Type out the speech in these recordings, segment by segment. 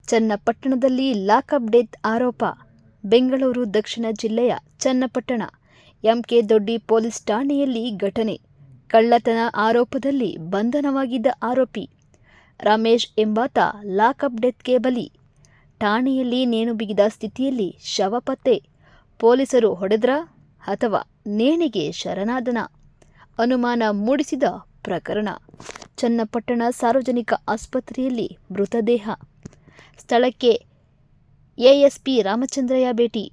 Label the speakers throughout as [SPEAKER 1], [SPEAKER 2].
[SPEAKER 1] ಚನ್ನಪಟ್ಟಣದಲ್ಲಿ lockup death ಆರೋಪ. ಬೆಂಗಳೂರು ದಕ್ಷಿಣ ಜಿಲ್ಲೆಯ ಚನ್ನಪಟ್ಟಣ ಎಂಕೆ ದೊಡ್ಡಿ ಪೊಲೀಸ್ ಠಾಣೆಯಲ್ಲಿ ಘಟನೆ. ಕಳ್ಳತನ ಆರೋಪದಲ್ಲಿ ಬಂಧನವಾಗಿದ್ದ ಆರೋಪಿ ರಮೇಶ್ ಎಂಬಾತ ಲಾಕಪ್ ಡೆತ್ಗೆ ಬಲಿ. ಠಾಣೆಯಲ್ಲಿ ನೇಣು ಬಿಗಿದ ಸ್ಥಿತಿಯಲ್ಲಿ ಶವ ಪತ್ತೆ. ಪೊಲೀಸರು ಹೊಡೆದ್ರ ಅಥವಾ ನೇಣಿಗೆ ಶರಣಾದನ? ಅನುಮಾನ ಮೂಡಿಸಿದ ಪ್ರಕರಣ. ಚನ್ನಪಟ್ಟಣ ಸಾರ್ವಜನಿಕ ಆಸ್ಪತ್ರೆಯಲ್ಲಿ ಮೃತದೇಹ. ಸ್ಥಳಕ್ಕೆ ಎಎಸ್ಪಿ ರಾಮಚಂದ್ರಯ್ಯ ಭೇಟಿ,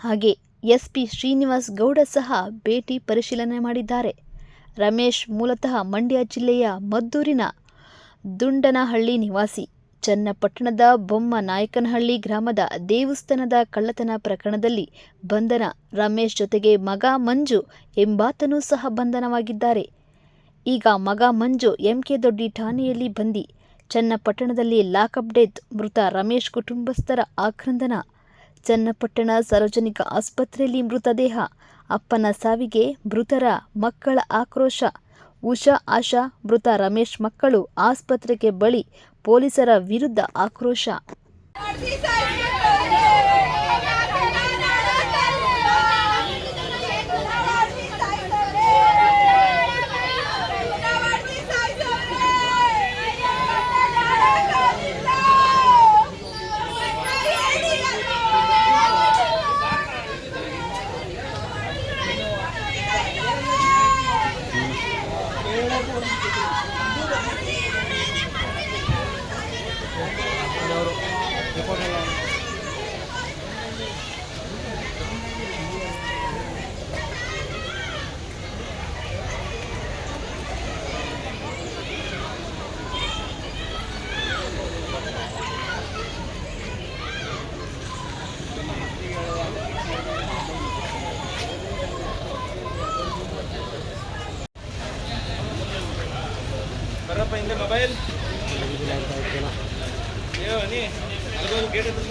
[SPEAKER 1] ಹಾಗೆ ಎಸ್ಪಿ ಶ್ರೀನಿವಾಸ್ ಗೌಡ ಸಹ ಭೇಟಿ ಪರಿಶೀಲನೆ ಮಾಡಿದ್ದಾರೆ. ರಮೇಶ್ ಮೂಲತಃ ಮಂಡ್ಯ ಜಿಲ್ಲೆಯ ಮದ್ದೂರಿನ ದುಂಡನಹಳ್ಳಿ ನಿವಾಸಿ. ಚನ್ನಪಟ್ಟಣದ ಬೊಮ್ಮನಾಯಕನಹಳ್ಳಿ ಗ್ರಾಮದ ದೇವಸ್ಥಾನದ ಕಳ್ಳತನ ಪ್ರಕರಣದಲ್ಲಿ ಬಂಧನ. ರಮೇಶ್ ಜೊತೆಗೆ ಮಗ ಮಂಜು ಎಂಬಾತನೂ ಸಹ ಬಂಧನವಾಗಿದ್ದಾರೆ. ಈಗ ಮಗ ಮಂಜು ಎಂಕೆ ದೊಡ್ಡಿ ಠಾಣೆಯಲ್ಲಿ ಬಂದಿ. ಚನ್ನಪಟ್ಟಣದಲ್ಲಿ ಲಾಕಪ್ ಡೆತ್, ಮೃತ ರಮೇಶ್ ಕುಟುಂಬಸ್ಥರ ಆಕ್ರಂದನ. ಚನ್ನಪಟ್ಟಣ ಸಾರ್ವಜನಿಕ ಆಸ್ಪತ್ರೆಯಲ್ಲಿ ಮೃತದೇಹ. ಅಪ್ಪನ ಸಾವಿಗೆ ಮೃತರ ಮಕ್ಕಳ ಆಕ್ರೋಶ. ಉಷಾ, ಆಶಾ, ಮೃತ ರಮೇಶ್ ಮಕ್ಕಳು ಆಸ್ಪತ್ರೆಗೆ ಬಳಿ, ಪೊಲೀಸರ ವಿರುದ್ಧ ಆಕ್ರೋಶ.
[SPEAKER 2] Berapa ini mobile? Yo ini, aku gede tuh.